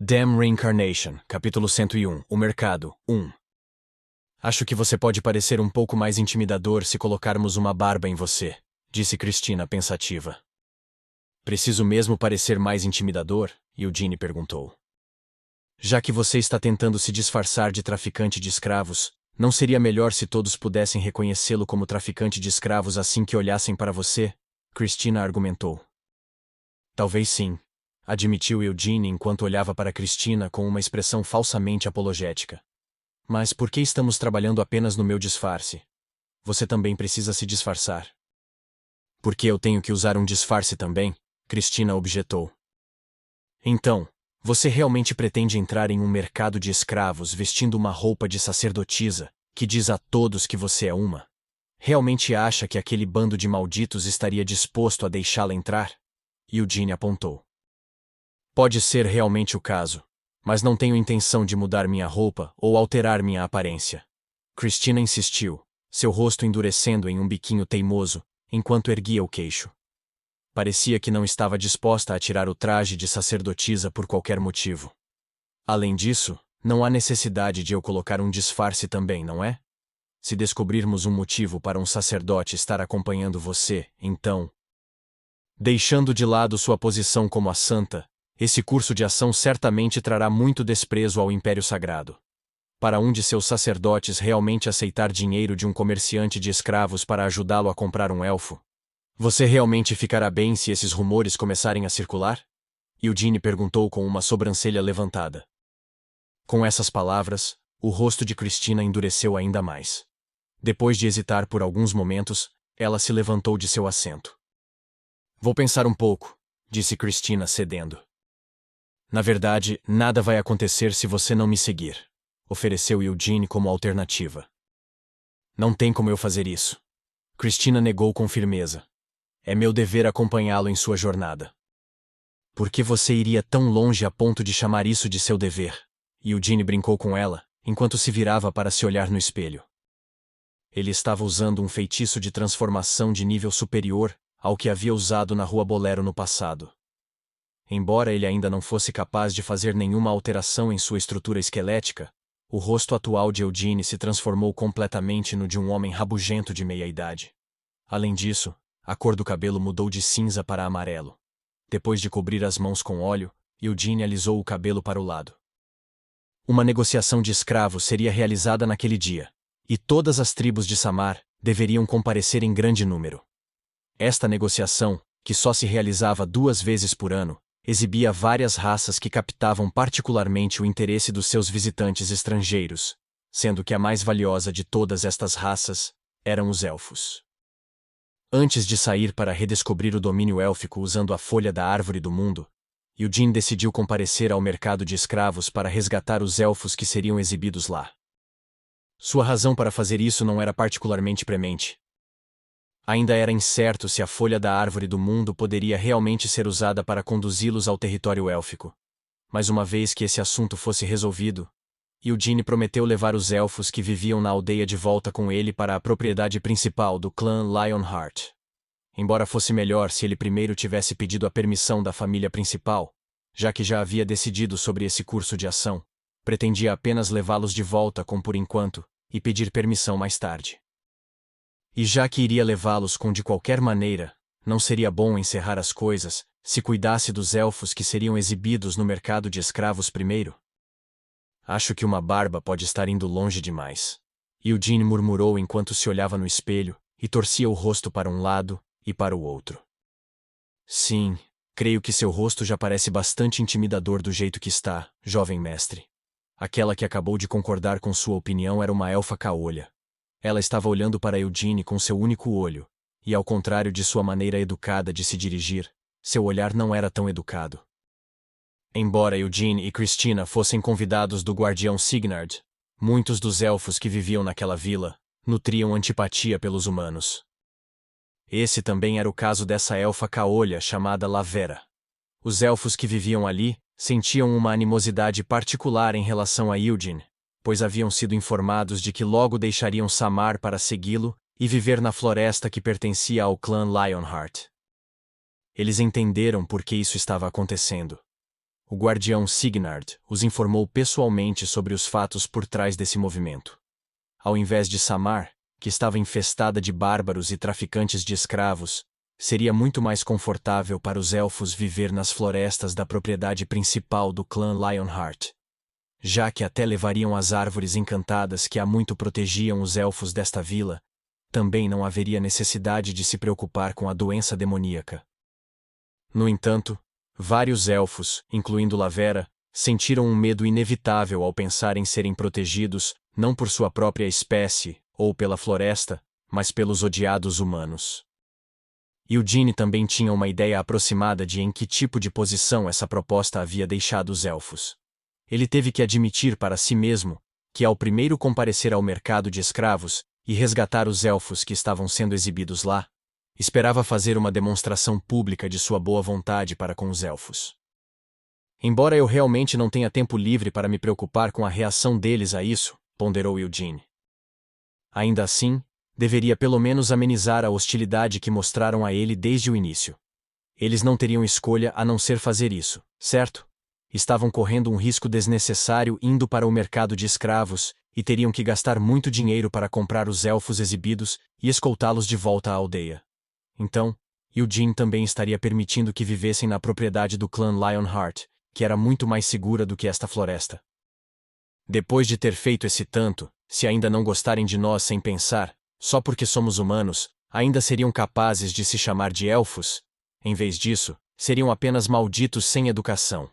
Damn Reincarnation, capítulo 101, O Mercado, 1. Acho que você pode parecer um pouco mais intimidador se colocarmos uma barba em você, disse Cristina pensativa. Preciso mesmo parecer mais intimidador? Eugene perguntou. Já que você está tentando se disfarçar de traficante de escravos, não seria melhor se todos pudessem reconhecê-lo como traficante de escravos assim que olhassem para você? Cristina argumentou. Talvez sim, admitiu Eugene enquanto olhava para Cristina com uma expressão falsamente apologética. Mas por que estamos trabalhando apenas no meu disfarce? Você também precisa se disfarçar. Por que eu tenho que usar um disfarce também? Cristina objetou. Então, você realmente pretende entrar em um mercado de escravos vestindo uma roupa de sacerdotisa, que diz a todos que você é uma? Realmente acha que aquele bando de malditos estaria disposto a deixá-la entrar? Eugene apontou. Pode ser realmente o caso, mas não tenho intenção de mudar minha roupa ou alterar minha aparência. Cristina insistiu, seu rosto endurecendo em um biquinho teimoso, enquanto erguia o queixo. Parecia que não estava disposta a tirar o traje de sacerdotisa por qualquer motivo. Além disso, não há necessidade de eu colocar um disfarce também, não é? Se descobrirmos um motivo para um sacerdote estar acompanhando você, então... Deixando de lado sua posição como a santa, esse curso de ação certamente trará muito desprezo ao Império Sagrado. Para um de seus sacerdotes realmente aceitar dinheiro de um comerciante de escravos para ajudá-lo a comprar um elfo? Você realmente ficará bem se esses rumores começarem a circular? Eugene perguntou com uma sobrancelha levantada. Com essas palavras, o rosto de Cristina endureceu ainda mais. Depois de hesitar por alguns momentos, ela se levantou de seu assento. Vou pensar um pouco, disse Cristina cedendo. Na verdade, nada vai acontecer se você não me seguir, ofereceu Eugene como alternativa. Não tem como eu fazer isso. Cristina negou com firmeza. É meu dever acompanhá-lo em sua jornada. Por que você iria tão longe a ponto de chamar isso de seu dever? Eugene brincou com ela, enquanto se virava para se olhar no espelho. Ele estava usando um feitiço de transformação de nível superior ao que havia usado na Rua Bolero no passado. Embora ele ainda não fosse capaz de fazer nenhuma alteração em sua estrutura esquelética, o rosto atual de Eugene se transformou completamente no de um homem rabugento de meia-idade. Além disso, a cor do cabelo mudou de cinza para amarelo. Depois de cobrir as mãos com óleo, Eugene alisou o cabelo para o lado. Uma negociação de escravos seria realizada naquele dia, e todas as tribos de Samar deveriam comparecer em grande número. Esta negociação, que só se realizava 2 vezes por ano, exibia várias raças que captavam particularmente o interesse dos seus visitantes estrangeiros, sendo que a mais valiosa de todas estas raças eram os elfos. Antes de sair para redescobrir o domínio élfico usando a folha da árvore do mundo, Eugene decidiu comparecer ao mercado de escravos para resgatar os elfos que seriam exibidos lá. Sua razão para fazer isso não era particularmente premente. Ainda era incerto se a folha da árvore do mundo poderia realmente ser usada para conduzi-los ao território élfico. Mas uma vez que esse assunto fosse resolvido, Eugene prometeu levar os elfos que viviam na aldeia de volta com ele para a propriedade principal do clã Lionheart. Embora fosse melhor se ele primeiro tivesse pedido a permissão da família principal, já que já havia decidido sobre esse curso de ação, pretendia apenas levá-los de volta por enquanto, e pedir permissão mais tarde. E já que iria levá-los de qualquer maneira, não seria bom encerrar as coisas se cuidasse dos elfos que seriam exibidos no mercado de escravos primeiro? Acho que uma barba pode estar indo longe demais. Eugene murmurou enquanto se olhava no espelho e torcia o rosto para um lado e para o outro. Sim, creio que seu rosto já parece bastante intimidador do jeito que está, jovem mestre. Aquela que acabou de concordar com sua opinião era uma elfa caolha. Ela estava olhando para Eugene com seu único olho, e ao contrário de sua maneira educada de se dirigir, seu olhar não era tão educado. Embora Eugene e Cristina fossem convidados do guardião Signard, muitos dos elfos que viviam naquela vila nutriam antipatia pelos humanos. Esse também era o caso dessa elfa caolha chamada Lavera. Os elfos que viviam ali sentiam uma animosidade particular em relação a Eugene, pois haviam sido informados de que logo deixariam Samar para segui-lo e viver na floresta que pertencia ao clã Lionheart. Eles entenderam por que isso estava acontecendo. o guardião Signard os informou pessoalmente sobre os fatos por trás desse movimento. Ao invés de Samar, que estava infestada de bárbaros e traficantes de escravos, seria muito mais confortável para os elfos viver nas florestas da propriedade principal do clã Lionheart, já que até levariam as árvores encantadas que há muito protegiam os elfos desta vila. Também não haveria necessidade de se preocupar com a doença demoníaca. No entanto, vários elfos, incluindo Lavera, sentiram um medo inevitável ao pensar em serem protegidos, não por sua própria espécie, ou pela floresta, mas pelos odiados humanos. Eugene também tinha uma ideia aproximada de em que tipo de posição essa proposta havia deixado os elfos. Ele teve que admitir para si mesmo que, ao primeiro comparecer ao mercado de escravos e resgatar os elfos que estavam sendo exibidos lá, esperava fazer uma demonstração pública de sua boa vontade para com os elfos. Embora eu realmente não tenha tempo livre para me preocupar com a reação deles a isso, ponderou Eugene. Ainda assim, deveria pelo menos amenizar a hostilidade que mostraram a ele desde o início. Eles não teriam escolha a não ser fazer isso, certo? Estavam correndo um risco desnecessário indo para o mercado de escravos, e teriam que gastar muito dinheiro para comprar os elfos exibidos e escoltá-los de volta à aldeia. Então, Eugene também estaria permitindo que vivessem na propriedade do clã Lionheart, que era muito mais segura do que esta floresta. Depois de ter feito esse tanto, se ainda não gostarem de nós sem pensar, só porque somos humanos, ainda seriam capazes de se chamar de elfos? Em vez disso, seriam apenas malditos sem educação.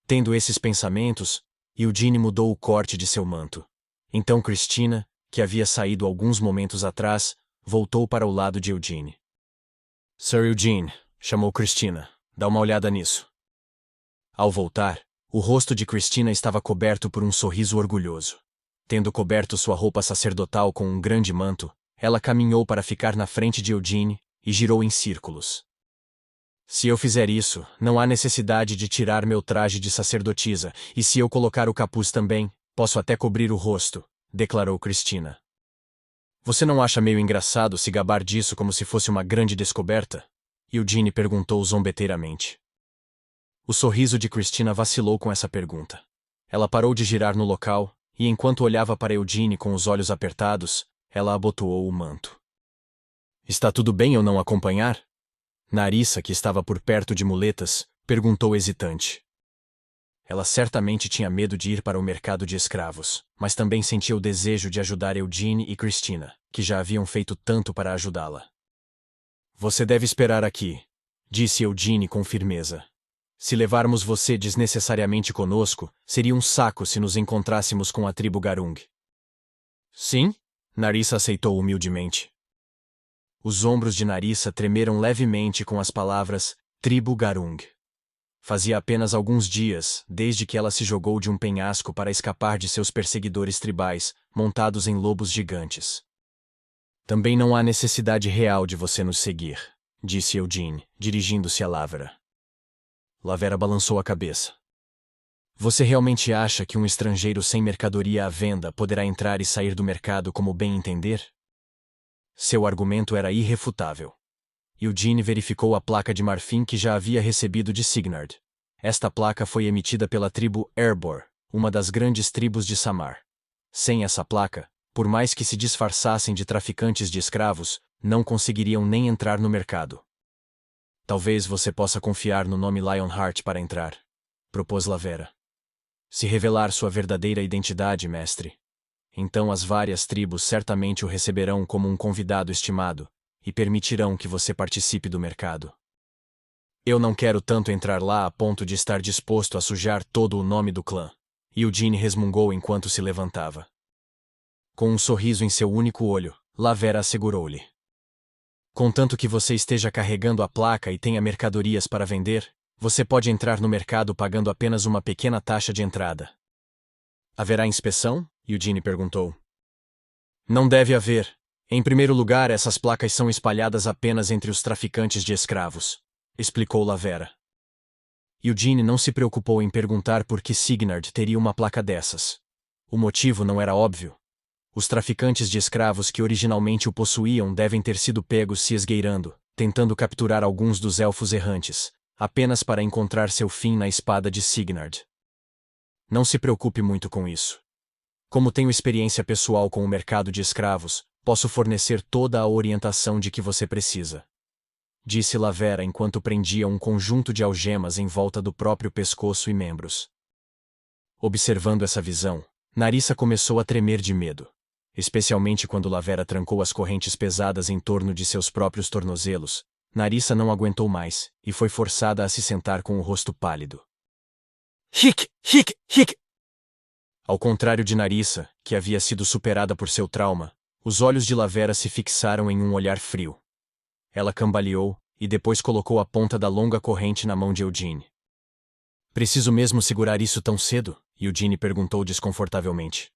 Tendo esses pensamentos, Eugene mudou o corte de seu manto. Então Cristina, que havia saído alguns momentos atrás, voltou para o lado de Eugene. Sir Eugene, chamou Cristina, dá uma olhada nisso. Ao voltar, o rosto de Cristina estava coberto por um sorriso orgulhoso. Tendo coberto sua roupa sacerdotal com um grande manto, ela caminhou para ficar na frente de Eugene e girou em círculos. Se eu fizer isso, não há necessidade de tirar meu traje de sacerdotisa, e se eu colocar o capuz também, posso até cobrir o rosto, declarou Cristina. Você não acha meio engraçado se gabar disso como se fosse uma grande descoberta? Eugene perguntou zombeteiramente. O sorriso de Cristina vacilou com essa pergunta. Ela parou de girar no local, e enquanto olhava para Eugene com os olhos apertados, ela abotoou o manto. Está tudo bem eu não acompanhar? Narissa, que estava por perto de muletas, perguntou hesitante. Ela certamente tinha medo de ir para o mercado de escravos, mas também sentia o desejo de ajudar Eugene e Cristina, que já haviam feito tanto para ajudá-la. Você deve esperar aqui, disse Eugene com firmeza. Se levarmos você desnecessariamente conosco, seria um saco se nos encontrássemos com a tribo Garung. Sim? Narissa aceitou humildemente. Os ombros de Narissa tremeram levemente com as palavras tribo Garung. Fazia apenas alguns dias, desde que ela se jogou de um penhasco para escapar de seus perseguidores tribais, montados em lobos gigantes. Também não há necessidade real de você nos seguir, disse Eugene, dirigindo-se a Lavera. Lavera balançou a cabeça. Você realmente acha que um estrangeiro sem mercadoria à venda poderá entrar e sair do mercado como bem entender? Seu argumento era irrefutável. Eugene verificou a placa de marfim que já havia recebido de Signard. Esta placa foi emitida pela tribo Erebor, uma das grandes tribos de Samar. Sem essa placa, por mais que se disfarçassem de traficantes de escravos, não conseguiriam nem entrar no mercado. Talvez você possa confiar no nome Lionheart para entrar, propôs Lavera. Se revelar sua verdadeira identidade, mestre, então as várias tribos certamente o receberão como um convidado estimado e permitirão que você participe do mercado. Eu não quero tanto entrar lá a ponto de estar disposto a sujar todo o nome do clã. Eugene resmungou enquanto se levantava. Com um sorriso em seu único olho, Lavera assegurou-lhe. Contanto que você esteja carregando a placa e tenha mercadorias para vender, você pode entrar no mercado pagando apenas uma pequena taxa de entrada. Haverá inspeção? Eugene perguntou. Não deve haver. Em primeiro lugar, essas placas são espalhadas apenas entre os traficantes de escravos, explicou Lavera. Eugene não se preocupou em perguntar por que Signard teria uma placa dessas. O motivo não era óbvio. Os traficantes de escravos que originalmente o possuíam devem ter sido pegos se esgueirando, tentando capturar alguns dos elfos errantes, apenas para encontrar seu fim na espada de Signard. Não se preocupe muito com isso. Como tenho experiência pessoal com o mercado de escravos, posso fornecer toda a orientação de que você precisa. Disse Lavera enquanto prendia um conjunto de algemas em volta do próprio pescoço e membros. Observando essa visão, Narissa começou a tremer de medo, especialmente quando Lavera trancou as correntes pesadas em torno de seus próprios tornozelos. Narissa não aguentou mais, e foi forçada a se sentar com o rosto pálido. Hic, hic, hic! Ao contrário de Narissa, que havia sido superada por seu trauma, os olhos de Lavera se fixaram em um olhar frio. Ela cambaleou, e depois colocou a ponta da longa corrente na mão de Eugene. Preciso mesmo segurar isso tão cedo? Eugene perguntou desconfortavelmente.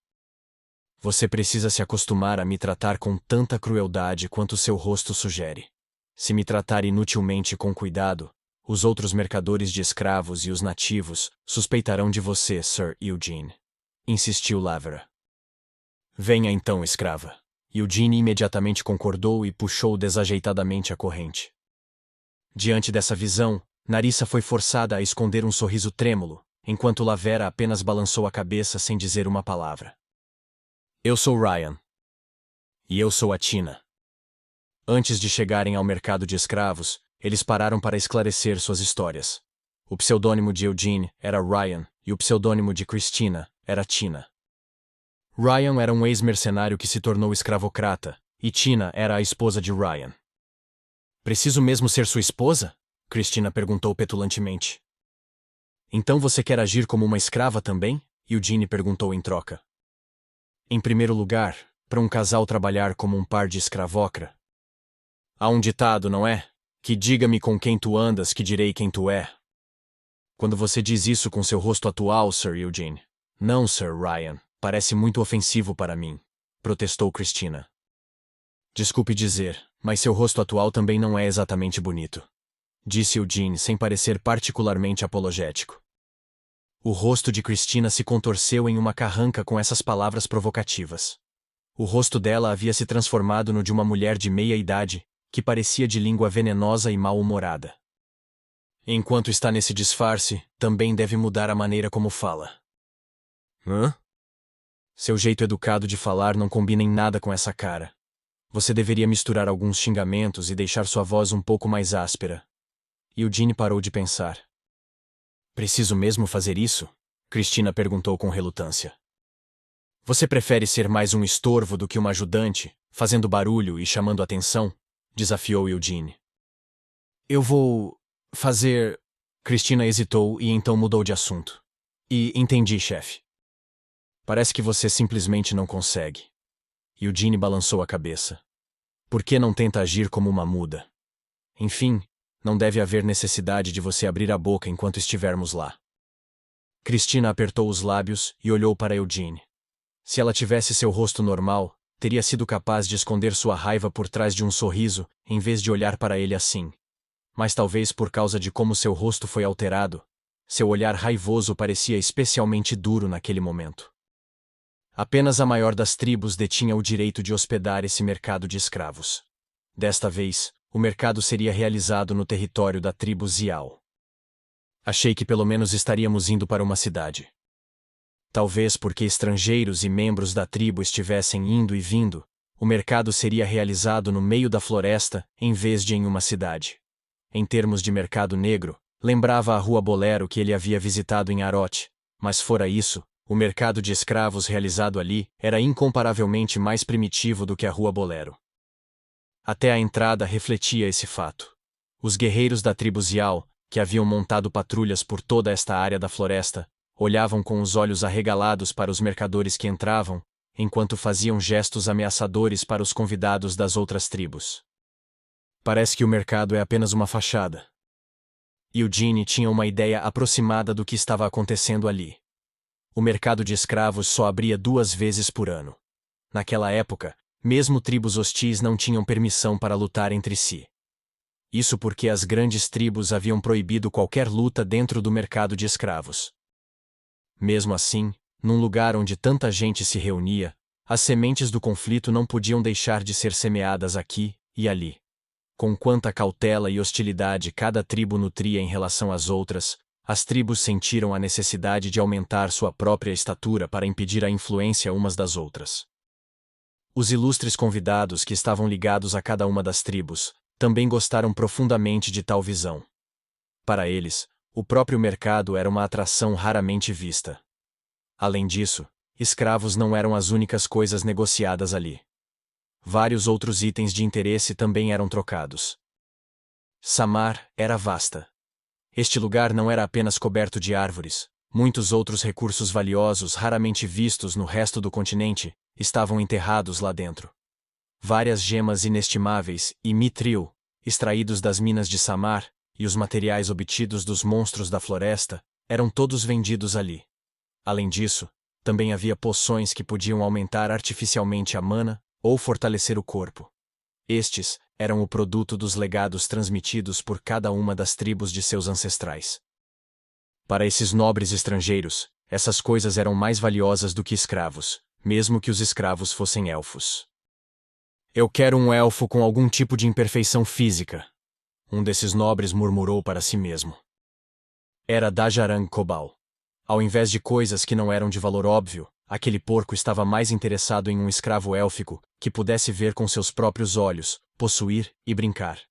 Você precisa se acostumar a me tratar com tanta crueldade quanto seu rosto sugere. Se me tratar inutilmente com cuidado, os outros mercadores de escravos e os nativos suspeitarão de você, Sir Eugene. Insistiu Lavera. Venha então, escrava. Eugene imediatamente concordou e puxou desajeitadamente a corrente. Diante dessa visão, Narissa foi forçada a esconder um sorriso trêmulo, enquanto Lavera apenas balançou a cabeça sem dizer uma palavra. Eu sou Ryan. E eu sou a Tina. Antes de chegarem ao mercado de escravos, eles pararam para esclarecer suas histórias. O pseudônimo de Eugene era Ryan e o pseudônimo de Christina era Tina. Ryan era um ex-mercenário que se tornou escravocrata, e Tina era a esposa de Ryan. Preciso mesmo ser sua esposa? Christina perguntou petulantemente. Então você quer agir como uma escrava também? Eugene perguntou em troca. Em primeiro lugar, para um casal trabalhar como um par de escravocra. Há um ditado, não é? Que diga-me com quem tu andas, que direi quem tu é. Quando você diz isso com seu rosto atual, Sir Eugene. Não, Sir Ryan, parece muito ofensivo para mim, protestou Christina. Desculpe dizer, mas seu rosto atual também não é exatamente bonito, disse Eugene sem parecer particularmente apologético. O rosto de Christina se contorceu em uma carranca com essas palavras provocativas. O rosto dela havia se transformado no de uma mulher de meia-idade, que parecia de língua venenosa e mal-humorada. Enquanto está nesse disfarce, também deve mudar a maneira como fala. Hã? Seu jeito educado de falar não combina em nada com essa cara. Você deveria misturar alguns xingamentos e deixar sua voz um pouco mais áspera. Eugene parou de pensar. Preciso mesmo fazer isso? Christina perguntou com relutância. Você prefere ser mais um estorvo do que uma ajudante, fazendo barulho e chamando atenção? Desafiou Eugene. Eu vou fazer... Christina hesitou e então mudou de assunto. E entendi, chefe. Parece que você simplesmente não consegue. Eugene balançou a cabeça. Por que não tenta agir como uma muda? Enfim, não deve haver necessidade de você abrir a boca enquanto estivermos lá. Christina apertou os lábios e olhou para Eugene. Se ela tivesse seu rosto normal, teria sido capaz de esconder sua raiva por trás de um sorriso, em vez de olhar para ele assim. Mas talvez por causa de como seu rosto foi alterado, seu olhar raivoso parecia especialmente duro naquele momento. Apenas a maior das tribos detinha o direito de hospedar esse mercado de escravos. Desta vez, o mercado seria realizado no território da tribo Zial. Achei que pelo menos estaríamos indo para uma cidade. Talvez porque estrangeiros e membros da tribo estivessem indo e vindo, o mercado seria realizado no meio da floresta, em vez de em uma cidade. Em termos de mercado negro, lembrava a Rua Bolero que ele havia visitado em Arote, mas fora isso, o mercado de escravos realizado ali era incomparavelmente mais primitivo do que a Rua Bolero. Até a entrada refletia esse fato. Os guerreiros da tribo Zial, que haviam montado patrulhas por toda esta área da floresta, olhavam com os olhos arregalados para os mercadores que entravam, enquanto faziam gestos ameaçadores para os convidados das outras tribos. Parece que o mercado é apenas uma fachada. Eugene tinha uma ideia aproximada do que estava acontecendo ali. O mercado de escravos só abria 2 vezes por ano. Naquela época, mesmo tribos hostis não tinham permissão para lutar entre si. Isso porque as grandes tribos haviam proibido qualquer luta dentro do mercado de escravos. Mesmo assim, num lugar onde tanta gente se reunia, as sementes do conflito não podiam deixar de ser semeadas aqui e ali. Com quanta cautela e hostilidade cada tribo nutria em relação às outras, as tribos sentiram a necessidade de aumentar sua própria estatura para impedir a influência umas das outras. Os ilustres convidados que estavam ligados a cada uma das tribos também gostaram profundamente de tal visão. Para eles, o próprio mercado era uma atração raramente vista. Além disso, escravos não eram as únicas coisas negociadas ali. Vários outros itens de interesse também eram trocados. Samar era vasta. Este lugar não era apenas coberto de árvores, muitos outros recursos valiosos raramente vistos no resto do continente estavam enterrados lá dentro. Várias gemas inestimáveis e mitril, extraídos das minas de Samar, e os materiais obtidos dos monstros da floresta, eram todos vendidos ali. Além disso, também havia poções que podiam aumentar artificialmente a mana ou fortalecer o corpo. Estes eram o produto dos legados transmitidos por cada uma das tribos de seus ancestrais. Para esses nobres estrangeiros, essas coisas eram mais valiosas do que escravos, mesmo que os escravos fossem elfos. Eu quero um elfo com algum tipo de imperfeição física, um desses nobres murmurou para si mesmo. Era Dajarang Kobal. Ao invés de coisas que não eram de valor óbvio, aquele porco estava mais interessado em um escravo élfico que pudesse ver com seus próprios olhos, possuir e brincar.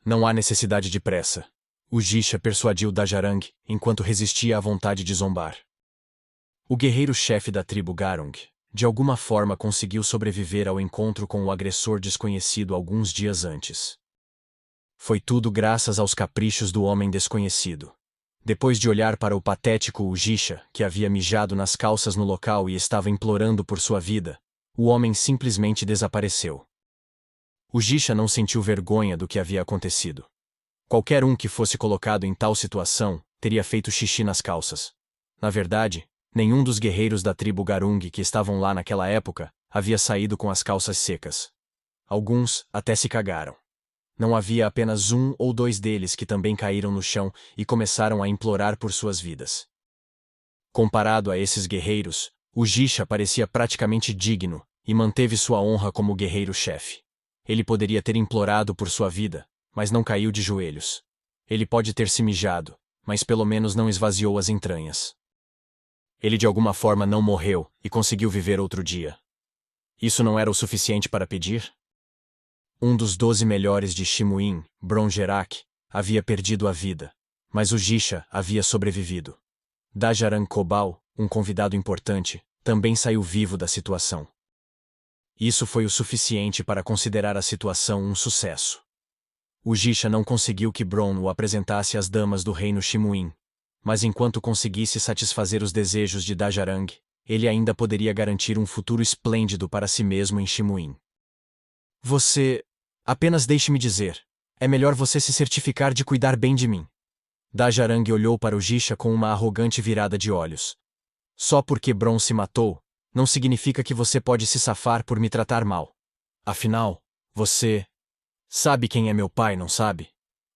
Não há necessidade de pressa. O Jisha persuadiu Dajarang enquanto resistia à vontade de zombar. O guerreiro-chefe da tribo Garung, de alguma forma conseguiu sobreviver ao encontro com o agressor desconhecido alguns dias antes. Foi tudo graças aos caprichos do homem desconhecido. Depois de olhar para o patético Ujisha, que havia mijado nas calças no local e estava implorando por sua vida, o homem simplesmente desapareceu. Ujisha não sentiu vergonha do que havia acontecido. Qualquer um que fosse colocado em tal situação teria feito xixi nas calças. Na verdade, nenhum dos guerreiros da tribo Garung que estavam lá naquela época havia saído com as calças secas. Alguns até se cagaram. Não havia apenas um ou dois deles que também caíram no chão e começaram a implorar por suas vidas. Comparado a esses guerreiros, o Jisha parecia praticamente digno e manteve sua honra como guerreiro-chefe. Ele poderia ter implorado por sua vida, mas não caiu de joelhos. Ele pode ter se mijado, mas pelo menos não esvaziou as entranhas. Ele de alguma forma não morreu e conseguiu viver outro dia. Isso não era o suficiente para pedir? Um dos 12 melhores de Shimuin, Brongerak, havia perdido a vida, mas o Jisha havia sobrevivido. Dajarang Kobal, um convidado importante, também saiu vivo da situação. Isso foi o suficiente para considerar a situação um sucesso. O Jisha não conseguiu que Bron o apresentasse às damas do reino Shimuin, mas enquanto conseguisse satisfazer os desejos de Dajarang, ele ainda poderia garantir um futuro esplêndido para si mesmo em Shimuin. Você... Apenas deixe-me dizer, é melhor você se certificar de cuidar bem de mim. Dajarang olhou para o Jisha com uma arrogante virada de olhos. Só porque Bron se matou, não significa que você pode se safar por me tratar mal. Afinal, você... sabe quem é meu pai, não sabe?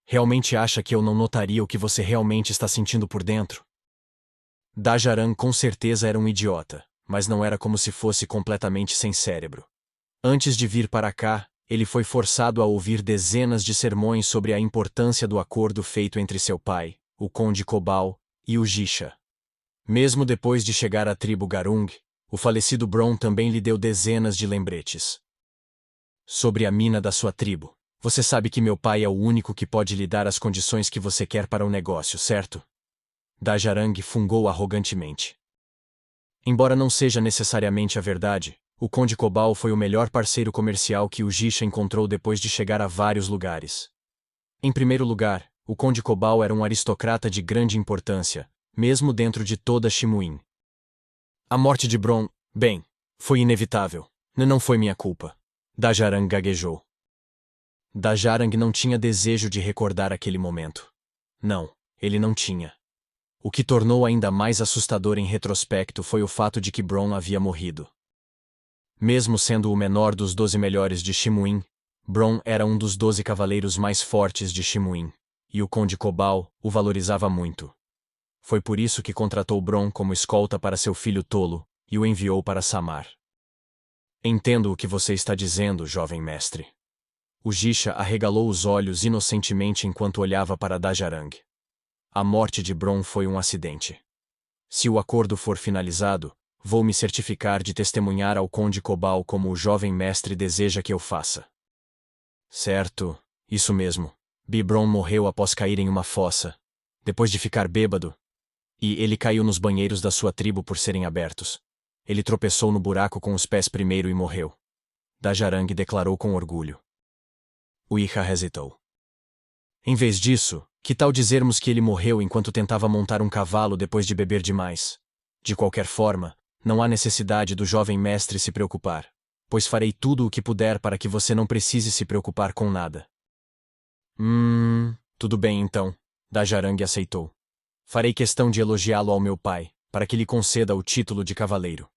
Realmente acha que eu não notaria o que você realmente está sentindo por dentro? Dajarang com certeza era um idiota, mas não era como se fosse completamente sem cérebro. Antes de vir para cá, ele foi forçado a ouvir dezenas de sermões sobre a importância do acordo feito entre seu pai, o Conde Kobal, e o Jisha. Mesmo depois de chegar à tribo Garung, o falecido Bron também lhe deu dezenas de lembretes. Sobre a mina da sua tribo, você sabe que meu pai é o único que pode lhe dar as condições que você quer para o negócio, certo? Dajarang fungou arrogantemente. Embora não seja necessariamente a verdade, o Conde Kobal foi o melhor parceiro comercial que o Jisha encontrou depois de chegar a vários lugares. Em primeiro lugar, o Conde Kobal era um aristocrata de grande importância, mesmo dentro de toda Shimuin. A morte de Bron, bem, foi inevitável. Não foi minha culpa. Dajarang gaguejou. Dajarang não tinha desejo de recordar aquele momento. Não, ele não tinha. O que tornou ainda mais assustador em retrospecto foi o fato de que Bron havia morrido. Mesmo sendo o menor dos 12 melhores de Shimuin, Bron era um dos 12 cavaleiros mais fortes de Shimuin, e o Conde Kobal o valorizava muito. Foi por isso que contratou Bron como escolta para seu filho tolo, e o enviou para Samar. Entendo o que você está dizendo, jovem mestre. O Jisha arregalou os olhos inocentemente enquanto olhava para Dajarang. A morte de Bron foi um acidente. Se o acordo for finalizado, vou me certificar de testemunhar ao Conde Cobal como o jovem mestre deseja que eu faça. Certo, isso mesmo. Bibron morreu após cair em uma fossa, depois de ficar bêbado. E ele caiu nos banheiros da sua tribo por serem abertos. Ele tropeçou no buraco com os pés primeiro e morreu. Dajarang declarou com orgulho. Uiha hesitou. Em vez disso, que tal dizermos que ele morreu enquanto tentava montar um cavalo depois de beber demais? De qualquer forma, não há necessidade do jovem mestre se preocupar, pois farei tudo o que puder para que você não precise se preocupar com nada. Tudo bem então, Dajarang aceitou. Farei questão de elogiá-lo ao meu pai, para que lhe conceda o título de cavaleiro.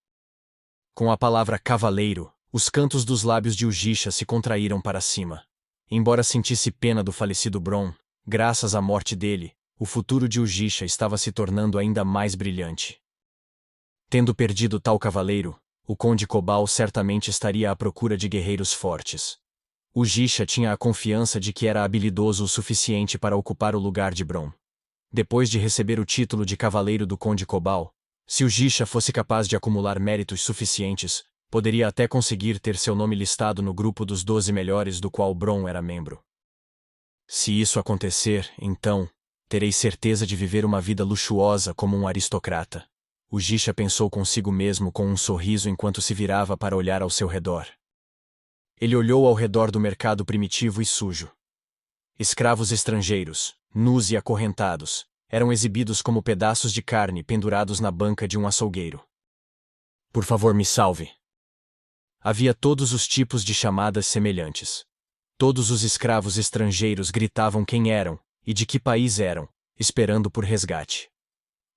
Com a palavra cavaleiro, os cantos dos lábios de Ujisha se contraíram para cima. Embora sentisse pena do falecido Bron, graças à morte dele, o futuro de Ujisha estava se tornando ainda mais brilhante. Tendo perdido tal cavaleiro, o Conde Cobal certamente estaria à procura de guerreiros fortes. Ujisha tinha a confiança de que era habilidoso o suficiente para ocupar o lugar de Bron. Depois de receber o título de cavaleiro do Conde Cobal, se Ujisha fosse capaz de acumular méritos suficientes, poderia até conseguir ter seu nome listado no grupo dos 12 melhores do qual Bron era membro. Se isso acontecer, então, terei certeza de viver uma vida luxuosa como um aristocrata. Ujisha pensou consigo mesmo com um sorriso enquanto se virava para olhar ao seu redor. Ele olhou ao redor do mercado primitivo e sujo. Escravos estrangeiros, nus e acorrentados, eram exibidos como pedaços de carne pendurados na banca de um açougueiro. Por favor, me salve. Havia todos os tipos de chamadas semelhantes. Todos os escravos estrangeiros gritavam quem eram e de que país eram, esperando por resgate.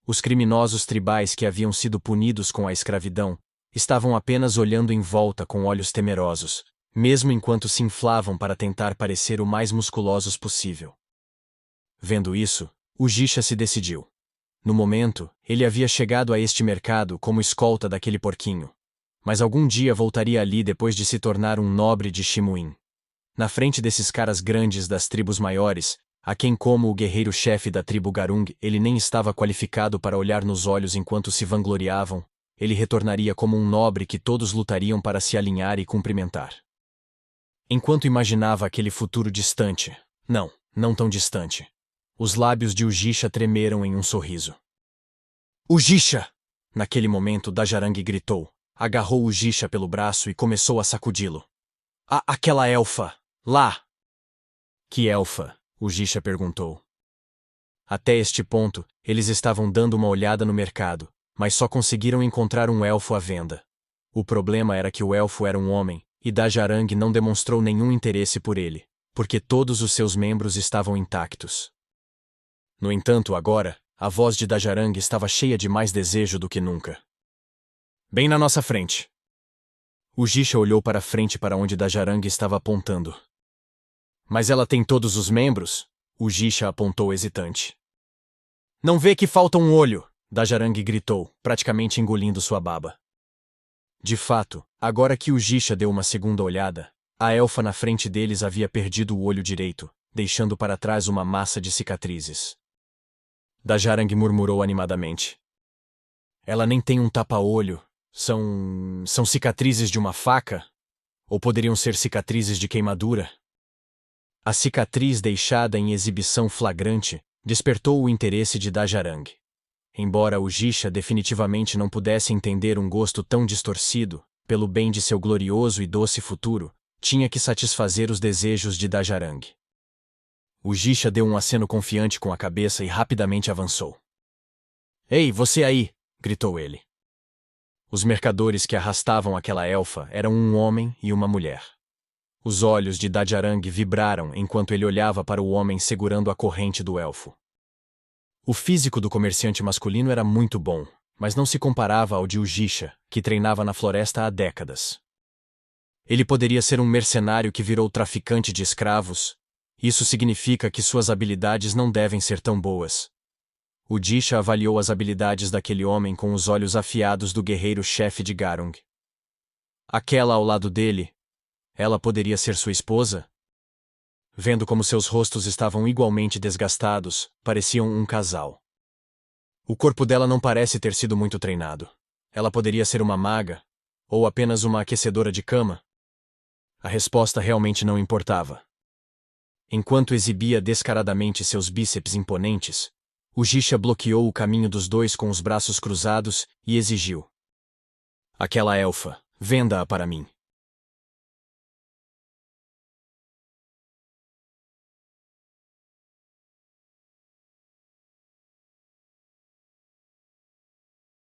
Os criminosos tribais que haviam sido punidos com a escravidão estavam apenas olhando em volta com olhos temerosos, mesmo enquanto se inflavam para tentar parecer o mais musculosos possível. Vendo isso, Ujisha se decidiu. No momento, ele havia chegado a este mercado como escolta daquele porquinho. Mas algum dia voltaria ali depois de se tornar um nobre de Shimuin. Na frente desses caras grandes das tribos maiores, a quem como o guerreiro-chefe da tribo Garung ele nem estava qualificado para olhar nos olhos enquanto se vangloriavam, ele retornaria como um nobre que todos lutariam para se alinhar e cumprimentar. Enquanto imaginava aquele futuro distante, não tão distante, os lábios de Ujisha tremeram em um sorriso. Ujisha! Naquele momento Dajarang gritou, agarrou Ujisha pelo braço e começou a sacudi-lo. Aquela elfa! Lá! Que elfa? Ujisha perguntou. Até este ponto, eles estavam dando uma olhada no mercado, mas só conseguiram encontrar um elfo à venda. O problema era que o elfo era um homem, e Dajarang não demonstrou nenhum interesse por ele, porque todos os seus membros estavam intactos. No entanto, agora, a voz de Dajarang estava cheia de mais desejo do que nunca. Bem na nossa frente. Ujisha olhou para frente para onde Dajarang estava apontando. Mas ela tem todos os membros? Ujisha apontou hesitante. Não vê que falta um olho? Dajarang gritou, praticamente engolindo sua baba. De fato, agora que Ujisha deu uma segunda olhada, a elfa na frente deles havia perdido o olho direito, deixando para trás uma massa de cicatrizes. Dajarang murmurou animadamente. Ela nem tem um tapa-olho. São cicatrizes de uma faca? Ou poderiam ser cicatrizes de queimadura? A cicatriz deixada em exibição flagrante despertou o interesse de Dajarang. Embora Ujisha definitivamente não pudesse entender um gosto tão distorcido, pelo bem de seu glorioso e doce futuro, tinha que satisfazer os desejos de Dajarang. Ujisha deu um aceno confiante com a cabeça e rapidamente avançou. Ei, você aí! Gritou ele. Os mercadores que arrastavam aquela elfa eram um homem e uma mulher. Os olhos de Dajarang vibraram enquanto ele olhava para o homem segurando a corrente do elfo. O físico do comerciante masculino era muito bom, mas não se comparava ao de Ujisha, que treinava na floresta há décadas. Ele poderia ser um mercenário que virou traficante de escravos. Isso significa que suas habilidades não devem ser tão boas. Ujisha avaliou as habilidades daquele homem com os olhos afiados do guerreiro-chefe de Garung. Aquela ao lado dele, ela poderia ser sua esposa? vendo como seus rostos estavam igualmente desgastados, pareciam um casal. O corpo dela não parece ter sido muito treinado. Ela poderia ser uma maga, ou apenas uma aquecedora de cama? A resposta realmente não importava. Enquanto exibia descaradamente seus bíceps imponentes, o Jisha bloqueou o caminho dos dois com os braços cruzados e exigiu: aquela elfa, venda-a para mim.